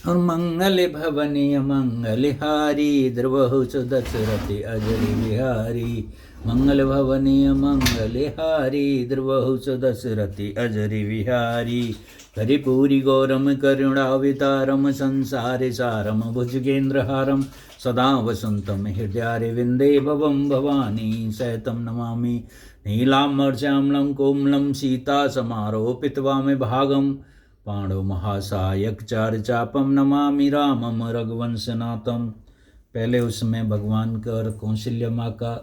और मंगल भवनीय मंगलहारी द्रवहु सुदशरथि अजर बिहारी। मंगल भवनीय मंगलहारी द्रवहु सुदशरथि अजर बिहारी। हरिपुरी गौरम करुणावतारम संसारे सारम भुजगेन्द्रहारम सदा वसंतम हृदयारविंदे भवम भवानी सहितं नमामि। नीलाम्बरश्यामलं कोमलं सीता समारोपितवाम भागम पांडव महासायक चार चापम नमामि रामम रघुवंशनाथम। पहले उसमें भगवान का और कौशल्या माँ का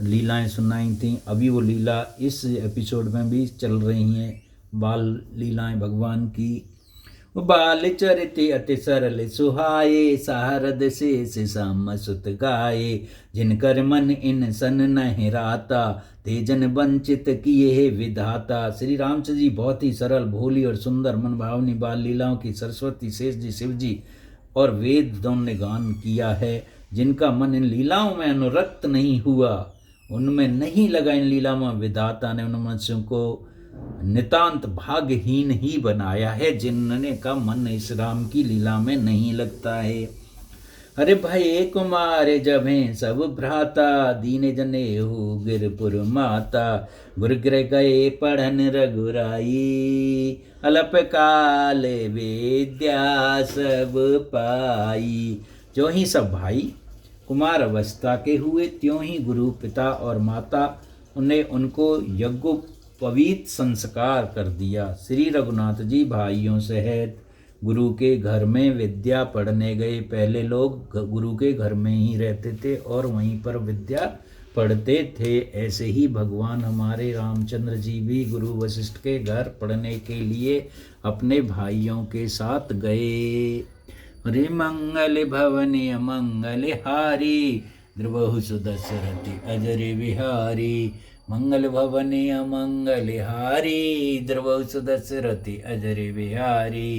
लीलाएं सुनाई थी। अभी वो लीला इस एपिसोड में भी चल रही हैं, बाल लीलाएं भगवान की। बाल चरित अति सरल सुहाये सारद शेष साम सुत गाये। जिनकर मन इन सन नहीं राता ते जन वंचित किए विधाता। श्री रामचंद्र जी बहुत ही सरल भोली और सुंदर मन भावनी बाल लीलाओं की सरस्वती शेष जी शिव जी और वेद दोनों ने गान किया है। जिनका मन इन लीलाओं में अनुरक्त नहीं हुआ, उनमें नहीं लगा इन लीला में, विधाता ने उन मनुष्यों को नितांत भाग्यहीन ही बनाया है जिनने का मन इस राम की लीला में नहीं लगता है। अरे भाई कुमार जब हैं सब भ्राता दीन जने हो गिरपुर माता। गुरु गृह गए पढ़न रघुराई अल्प काल विद्या सब पाई। जो ही सब भाई कुमार अवस्था के हुए त्यों ही गुरु पिता और माता उन्हें उनको यज्ञोपवीत संस्कार कर दिया। श्री रघुनाथ जी भाइयों सहित गुरु के घर में विद्या पढ़ने गए। पहले लोग गुरु के घर में ही रहते थे और वहीं पर विद्या पढ़ते थे। ऐसे ही भगवान हमारे रामचंद्र जी भी गुरु वशिष्ठ के घर पढ़ने के लिए अपने भाइयों के साथ गए। अरे मंगल भवने मंगलहारी द्रवहु सुदशरथि अजर बिहारी। मंगल भवने मंगलहारी द्रवहु सुदशरथि अजर बिहारी।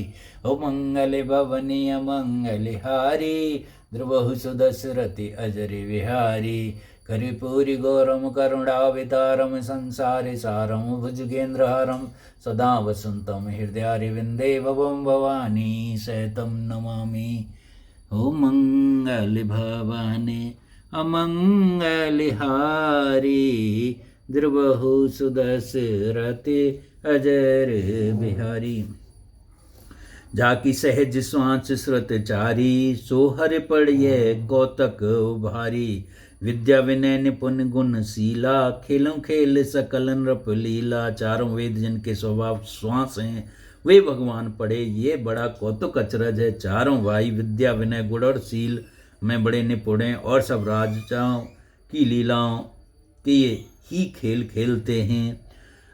ओ मंगल भवने मंगलहारी द्रवहु सुदशरथि अजर बिहारी। कर्पूरी गौरम करुणावतारम संसारे सारम भुजगेन्द्रहारम सदा वसंतम हृदयारविंदे भवम भवानी सहितं नमामि। ओ मंगल भवने अमंगलहारी द्रवहु सुदशरथि अजर बिहारी। जाकी सहज श्वास श्रुत चारी सोहर पड़िए कौतक उभारी। विद्या विनय निपुण गुण शीला खेलों खेल सकल नृप लीला। चारों वेद जिनके स्वभाव श्वास हैं वे भगवान पढ़े, ये बड़ा कौतुक अचरज है। चारों भाई विद्या विनय गुण और शील में बड़े निपुण हैं और सब राजाओं की लीलाओं के ही खेल खेलते हैं।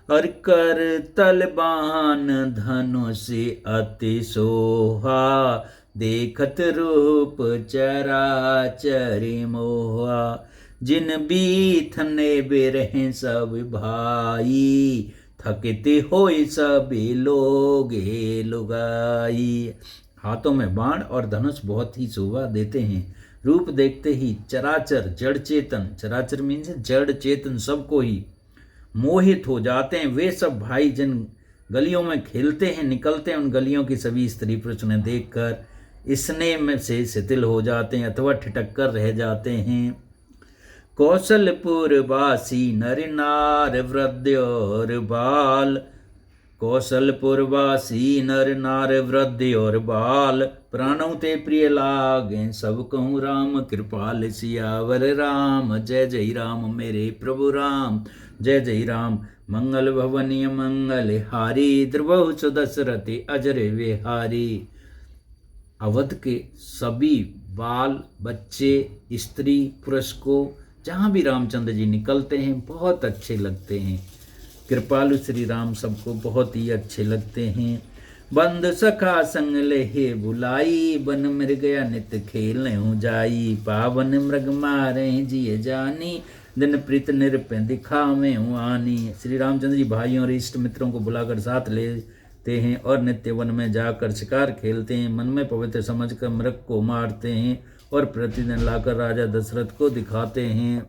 और कर तलबान धनुष अति सोहा देखत रूप चराचर मोहा। जिन बीथने बिरहे सब भाई थकते होए सभी लोग लुगाई। हाथों में बाण और धनुष बहुत ही शोभा देते हैं। रूप देखते ही चराचर जड़ चेतन, चराचर मीन्स जड़ चेतन सबको ही मोहित हो जाते हैं। वे सब भाई जिन गलियों में खेलते हैं निकलते हैं, उन गलियों की सभी स्त्री पुरुष उन्हें देखकर स्नेह में से शिथिल हो जाते हैं अथवा ठिठक कर रह जाते हैं। कौशलपुर वासी नर नार वृद्ध और बाल। कौशलपुर वासी नर नार वृद्ध और बाल। प्राणों ते प्रिय लागे सब कहूँ राम कृपाल सियावर राम। जय जय राम मेरे प्रभु राम जय जय राम। मंगल भवनीय मंगलहारी द्रवहु सुदशरथि अजर बिहारी। अवध के सभी बाल बच्चे स्त्री पुरुष को जहाँ भी रामचंद्र जी निकलते हैं बहुत अच्छे लगते हैं। कृपालु श्री राम सबको बहुत ही अच्छे लगते हैं। बंद सखा संग लेहे बुलाई बन मृग नित खेल हूँ जाई। पावन मृग मारे जिये जानी दिन प्रीत निरप दिखावे हूँ आनी। श्री रामचंद्र जी भाइयों और इष्ट मित्रों को बुलाकर साथ लेते हैं और नित्य वन में जाकर शिकार खेलते हैं। मन में पवित्र समझकर मृग को मारते हैं और प्रतिदिन लाकर राजा दशरथ को दिखाते हैं।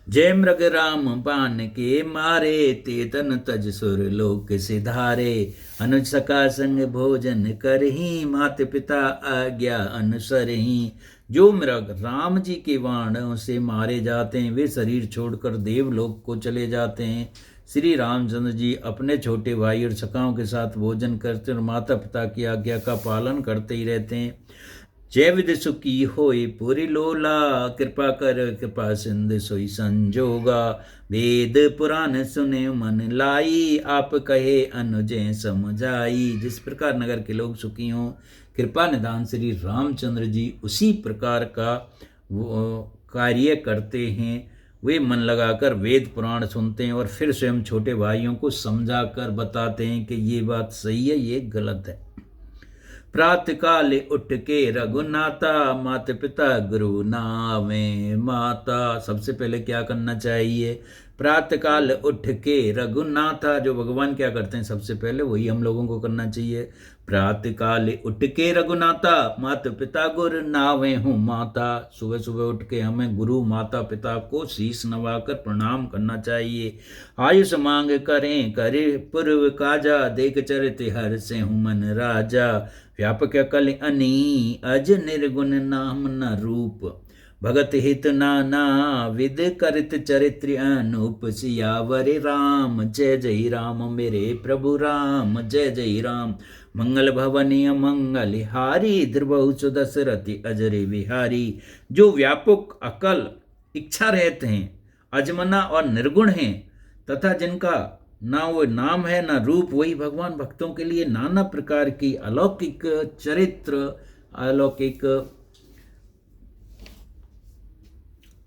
जय मृग राम बाण के मारे, ते तन तज सुर लोक सिधारे। अनुज सखा संग भोजन करही, मात पिता आज्ञा अनुसरही। जो मृग राम जी के बाणों से मारे जाते हैं वे शरीर छोड़कर देवलोक को चले जाते हैं। श्री रामचंद्र जी अपने छोटे भाई और सखाओं के साथ भोजन करते और माता पिता की आज्ञा का पालन करते ही रहते हैं। जय विधि सुखी होए पूरी लोला, कृपा कर कृपा सिंधु सोई संजोगा। वेद पुराण सुने मन लाई, आप कहे अनुजय समझाई। जिस प्रकार नगर के लोग सुखी हों, कृपा निदान श्री रामचंद्र जी उसी प्रकार का कार्य करते हैं। वे मन लगाकर वेद पुराण सुनते हैं और फिर स्वयं छोटे भाइयों को समझा कर बताते हैं कि ये बात सही है, ये गलत है। प्रातः काल उठ के रघुनाथा, माता पिता गुरु नामे माता। सबसे पहले क्या करना चाहिए? प्रातः काल उठ के रघुनाथा, जो भगवान क्या करते हैं सबसे पहले वही हम लोगों को करना चाहिए। प्रातः काल उठ के रघुनाथा, माता पिता गुरु नावे हूँ माता। सुबह सुबह उठ के हमें गुरु माता पिता को शीश नवाकर प्रणाम करना चाहिए। आयुष मांग करें करे पूर्व काजा, देख चरित हर से हूँ मन राजा। व्यापक कल अनी अज निर्गुण नाम न रूप, भगत हित नाना विद करित चरित्र अनूप। सियावर राम जय जय राम, मेरे प्रभु राम जय जय राम। मंगल भवनीय मंगल हारी, द्रबहु दशरथि अजरे बिहारी। जो व्यापक अकल इच्छा रहते हैं, अजमना और निर्गुण हैं, तथा जिनका ना वो नाम है ना रूप, वही भगवान भक्तों के लिए नाना प्रकार की अलौकिक चरित्र, अलौकिक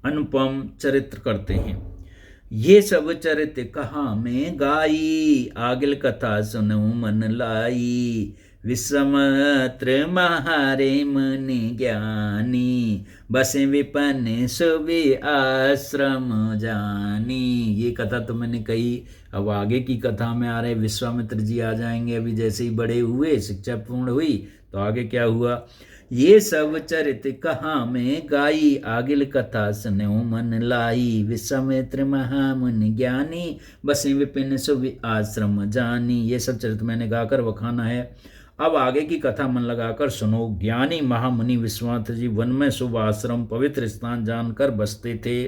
अनुपम चरित्र करते हैं। ये सब चरित्र कहाँ में गाई, आगिल कथा सुनो मन लाई। विश्वामित्र महारे मुनि ज्ञानी, बसे विपन सुबे आश्रम जानी। ये कथा तो मैंने कही, अब आगे की कथा में आ रहे विश्वामित्र जी आ जाएंगे। अभी जैसे ही बड़े हुए, शिक्षा पूर्ण हुई, तो आगे क्या हुआ? ये सब चरित्र कहाँ में गाई, आगिल कथा सुनो मन लाई। विश्वामित्र महामुनि ज्ञानी, बसे विपिन सुबि आश्रम जानी। ये सब चरित्र मैंने गाकर वखाना है। अब आगे की कथा मन लगाकर सुनो। ज्ञानी महामुनि विश्वामित्र जी वन में शुभ आश्रम पवित्र स्थान जानकर बसते थे।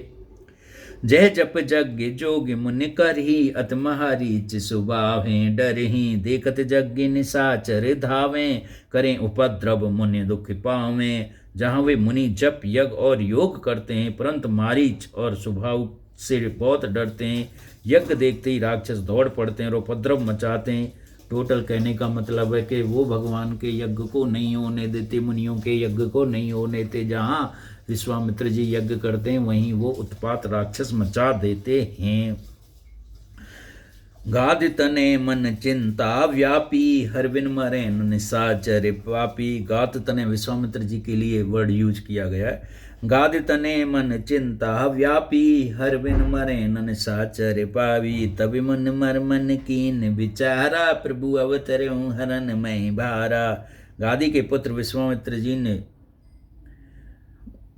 जय जप यज्ञ जोग मुनि करही, अत महारीच सुबावें डरही। देखत यज्ञ निशाचर धावें, करें उपद्रव मुनि दुख पावें। जहाँ वे मुनि जप यज्ञ और योग करते हैं, परंतु मारीच और स्वभाव से बहुत डरते हैं। यज्ञ देखते ही राक्षस दौड़ पड़ते हैं और उपद्रव मचाते हैं। टोटल कहने का मतलब है कि वो भगवान के यज्ञ को नहीं होने देते, मुनियों के यज्ञ को नहीं होने देते। जहाँ विश्वामित्र जी यज्ञ करते हैं वहीं वो उत्पात राक्षस मचा देते हैं। गाद तने मन चिंता व्यापी, हर बिन मरे निशाचर पापी। गात तने विश्वामित्र जी के लिए वर्ड यूज किया गया है। गाद तने मन चिंता व्यापी, हर बिन मरे निशाचर पावी। तभी मन मर मन कीन विचारा, प्रभु अवतरे हरन मैं भारा। गादी के पुत्र विश्वामित्र जी ने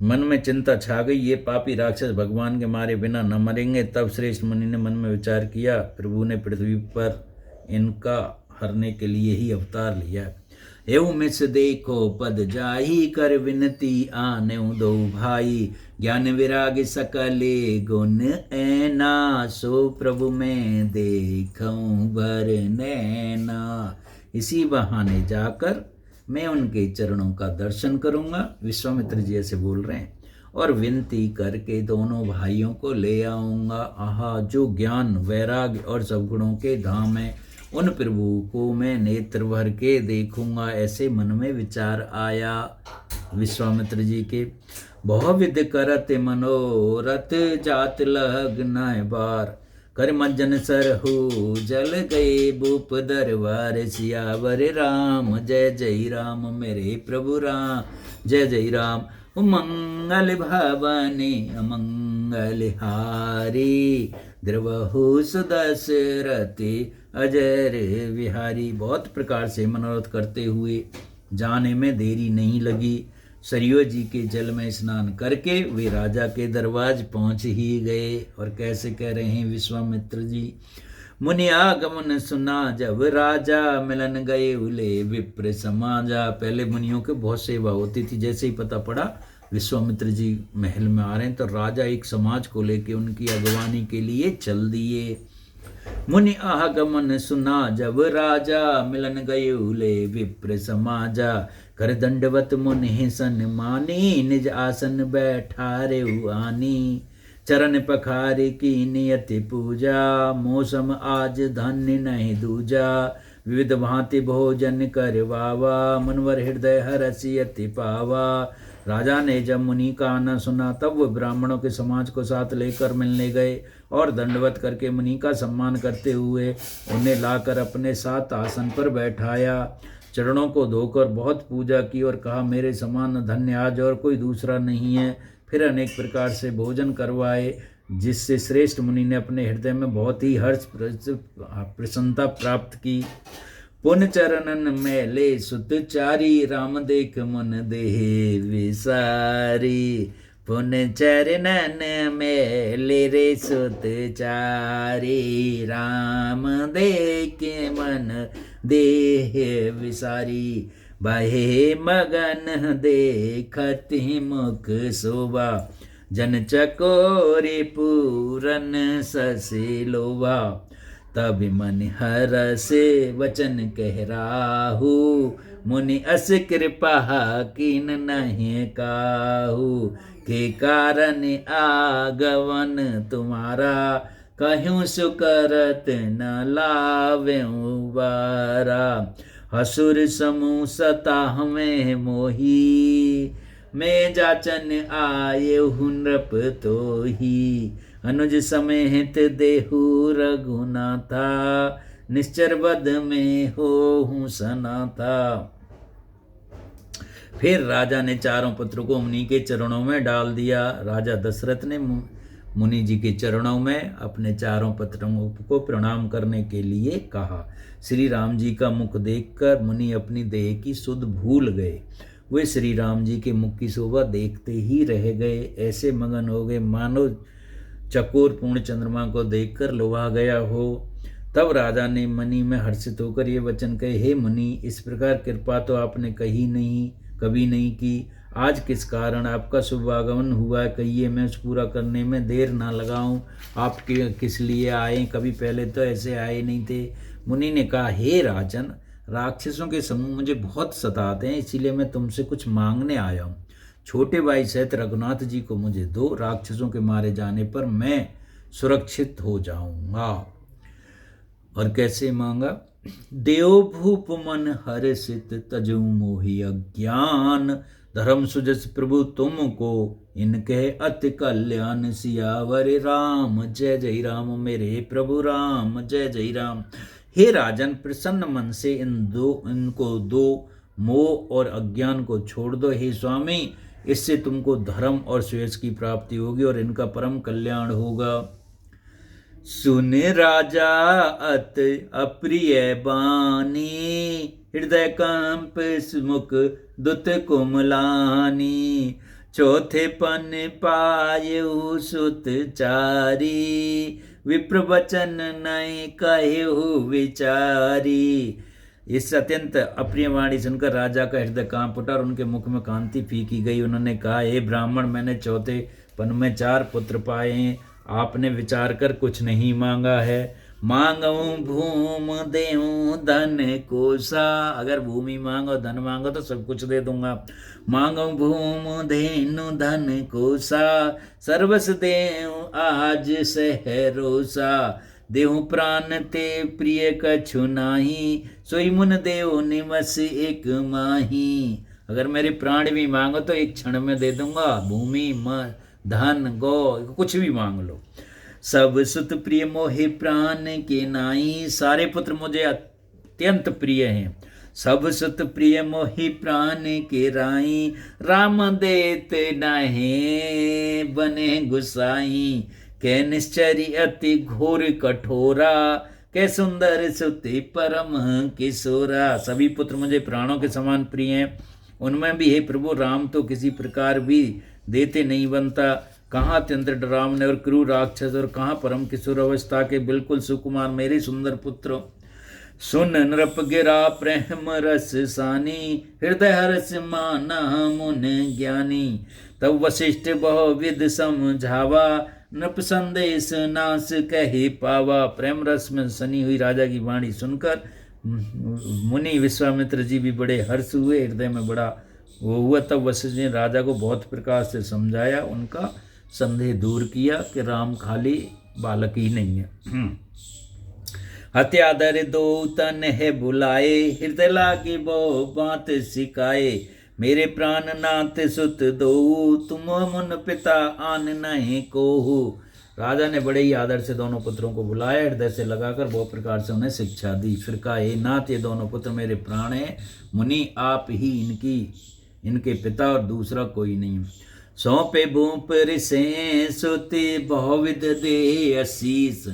मन में चिंता छा गई, ये पापी राक्षस भगवान के मारे बिना न मरेंगे। तब श्रेष्ठ मुनि ने मन में विचार किया, प्रभु ने पृथ्वी पर इनका हरने के लिए ही अवतार लिया। एवं मिस देखो पद जाही, कर विनती आने दो भाई। ज्ञान विराग सकले गुण ऐना, सो प्रभु में देखूं भर नैना। इसी बहाने जाकर मैं उनके चरणों का दर्शन करूंगा। विश्वामित्र जी ऐसे बोल रहे हैं। और विनती करके दोनों भाइयों को ले आऊंगा। आहा, जो ज्ञान वैराग्य और सद्गुणों के धाम है, उन प्रभु को मैं नेत्र भर के देखूंगा। ऐसे मन में विचार आया विश्वामित्र जी के। बहुविध करत मनोरथ, जात लग्न बार। कर मज्जन सरहु जल गए, भूप दरबार। सियावर राम जय जय राम, मेरे प्रभु राम जय जय राम। मंगल भवने अमंगल हारी, द्रवहु सुदशरथि अजर विहारी। बहुत प्रकार से मनोरथ करते हुए जाने में देरी नहीं लगी। सरयू जी के जल में स्नान करके वे राजा के दरबार पहुँच ही गए। और कैसे कह रहे हैं विश्वामित्र जी, मुनि आगमन सुना जब राजा, मिलन गए उले विप्र समाजा। पहले मुनियों के बहुत सेवा होती थी, जैसे ही पता पड़ा विश्वामित्र जी महल में आ रहे हैं तो राजा एक समाज को लेके उनकी अगवानी के लिए चल दिए। मुनि आगमन सुना जब राजा, मिलन गए उले विप्र समाजा। कर दंडवत मुनि सन्मानी, निज आसन बैठारे आनी। चरण पखारे की नियति पूजा, मौसम आज धन्य नहीं दूजा। विविध भांति भोजन करवावा, मनवर हृदय हरसि अति पावा। राजा ने जब मुनि का आना सुना तब वो ब्राह्मणों के समाज को साथ लेकर मिलने गए और दंडवत करके मुनि का सम्मान करते हुए उन्हें लाकर अपने साथ आसन पर बैठाया। चरणों को धोकर बहुत पूजा की और कहा, मेरे समान धन्य आज और कोई दूसरा नहीं है। फिर अनेक प्रकार से भोजन करवाए, जिससे श्रेष्ठ मुनि ने अपने हृदय में बहुत ही हर्ष प्रसन्नता प्राप्त की। पुन चरणन में ले सुत चारी, राम देख मन देह विसारी। पुन चरणन में ले रे सुत चारी, राम देख मन देह विसारी। बाहे मगन देखत मुख शोभा, जन चकोरे पूरन ससे लोभा। तब मन हरस वचन कह राहु, मुनि अस कृपा कीन नहीं काहू। के कारण आगवन तुम्हारा, कहूँ सुकरत न लावें बारा। असुर समूह सता हमें मोही, मैं जाचन आये नृप तो ही। अनुज समेत देहु रघुनाथा, निश्चर बद में हो सनाथा। फिर राजा ने चारों पुत्रों को मुनि के चरणों में डाल दिया। राजा दशरथ ने मुनि जी के चरणों में अपने चारों पुत्रों को प्रणाम करने के लिए कहा। श्री राम जी का मुख देखकर मुनि अपनी देह की सुध भूल गए। वे श्री राम जी के मुख की शोभा देखते ही रह गए। ऐसे मगन हो गए मानो चकोर पूर्ण चंद्रमा को देखकर लोभा गया हो। तब राजा ने मुनि में हर्षित होकर ये वचन कहे, हे मुनि, इस प्रकार कृपा तो आपने कभी नहीं की। आज किस कारण आपका शुभ आगमन हुआ, कहिए, मैं उस पूरा करने में देर ना लगाऊं। आप किस लिए आए, कभी पहले तो ऐसे आए नहीं थे। मुनि ने कहा, हे राजन, राक्षसों के समूह मुझे बहुत सताते हैं, इसीलिए मैं तुमसे कुछ मांगने आया हूँ। छोटे भाई सहित रघुनाथ जी को मुझे दो, राक्षसों के मारे जाने पर मैं सुरक्षित हो जाऊंगा। और कैसे मांगा, देव भूप मन हर्षित तजु मोहि अज्ञान। धर्म सुजस प्रभु तुमको, इनके अति कल्याण। सियावर राम जय जय राम, मेरे प्रभु राम जय जय राम। हे राजन, प्रसन्न मन से इनको दो, मोह और अज्ञान को छोड़ दो। हे स्वामी, इससे तुमको धर्म और श्रेयस की प्राप्ति होगी और इनका परम कल्याण होगा। सुन राजा अत अप्रिय बानी, हृदय कंप मुख दुत कुमलानी। चौथे पन पायु सुत चारी, विप्र वचन नहीं कहु विचारी। इस अत्यंत अप्रिय वाणी सुनकर राजा का हृदय कांप उठा और उनके मुख में कांति फीकी गई। उन्होंने कहा, हे ब्राह्मण, मैंने चौथे पन में 4 पुत्र पाए हैं। आपने विचार कर कुछ नहीं मांगा है। मांगूं भूम देऊं धन कोसा, अगर भूमि मांगो धन मांगो तो सब कुछ दे दूंगा। मांगूं भूम धेनु धन कोसा, सर्वस देऊं आज सहरोसा। देहु प्राण ते प्रिय कछु नाही, सोई मुन देव निमस एक माही। अगर मेरे प्राण भी मांगो तो एक क्षण में दे दूंगा। भूमि धन गौ कुछ भी मांग लो। सब सुत प्रिय मोहे प्राण के नाई, सारे पुत्र मुझे अत्यंत प्रिय हैं। सब सुत प्रिय मोहि प्राण के राई, राम देते नाहे बने गुसाई। कै निश्चरी अति घोर कठोरा, कै सुंदर सुति परम किशोरा। सभी पुत्र मुझे प्राणों के समान प्रिय हैं। उनमें भी हे प्रभु राम तो किसी प्रकार भी देते नहीं बनता। कहाँ अत्यंत डरावने और क्रूर राक्षस और कहाँ परम किशोर अवस्था के बिल्कुल सुकुमार मेरे सुंदर पुत्र। सुन नृप गिरा प्रेम रस सानी, हृदय हर्ष माना मुन ज्ञानी। तब वशिष्ठ बहुविध समझावा, नृप संदेश नास कहे पावा। प्रेम रस में सनी हुई राजा की वाणी सुनकर मुनि विश्वामित्र जी भी बड़े हर्ष हुए, हृदय में बड़ा वो हुआ। तब वशिष्ठ ने राजा को बहुत प्रकार से समझाया, उनका संदेह दूर किया कि राम खाली बालक ही नहीं है। हत्यादर दो तन है बुलाए, हृदय लागे बहु बात सिखाए। मेरे प्राण नाथ सुत दो, तुम मुन पिता आन नहीं कोहू। राजा ने बड़े ही आदर से दोनों पुत्रों को बुलाया, हृदय से लगाकर बहुत प्रकार से उन्हें शिक्षा दी। फिर कहा, हे नाथ, ये दोनों पुत्र मेरे प्राण हैं, मुनि आप ही इनके पिता और दूसरा कोई नहीं। सौंपे भूप ऋषे सुति, बहुविध दे आशीष।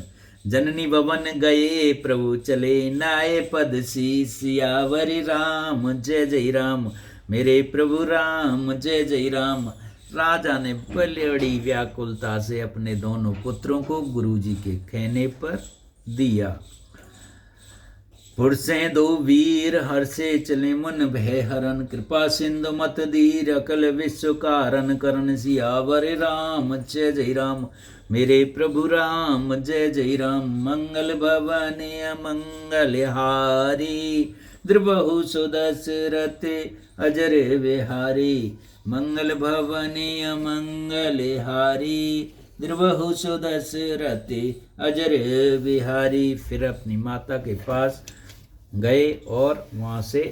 जननी भवन गए प्रभु चले, नाये पद शीस। सियावरि राम जय जय राम, मेरे प्रभु राम जय जय राम। राजा ने बड़ी व्याकुलता से अपने दोनों पुत्रों को गुरुजी के कहने पर दिया। पुरसे दो वीर हर्षे चले, मन भय हरन। कृपा सिंधु मत दीर, अकल विश्व कारण करन। सियावर राम जय जय राम, मेरे प्रभु राम जय जय राम। मंगल भवन अमंगल हारी, द्रुबहु सुदशरथ अजर विहारी। मंगल भवन अमंगल हारी, द्रुबहु सुदशरथ अजर विहारी। फिर अपनी माता के पास गए और वहाँ से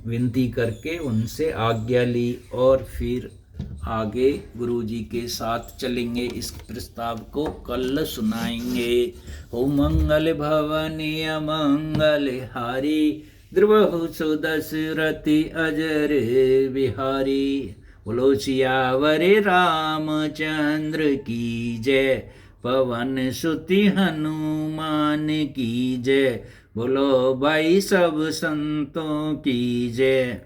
विनती करके उनसे आज्ञा ली और फिर आगे गुरुजी के साथ चलेंगे। इस प्रस्ताव को कल सुनाएंगे। हो मंगल भवनी अमंगल हारी, द्रुबहु सुदशरथ अजर विहारी। बोलो सियावर रामचंद्र की जय, पवन सुति हनुमान की जय। बोलो भाई सब संतों की जय।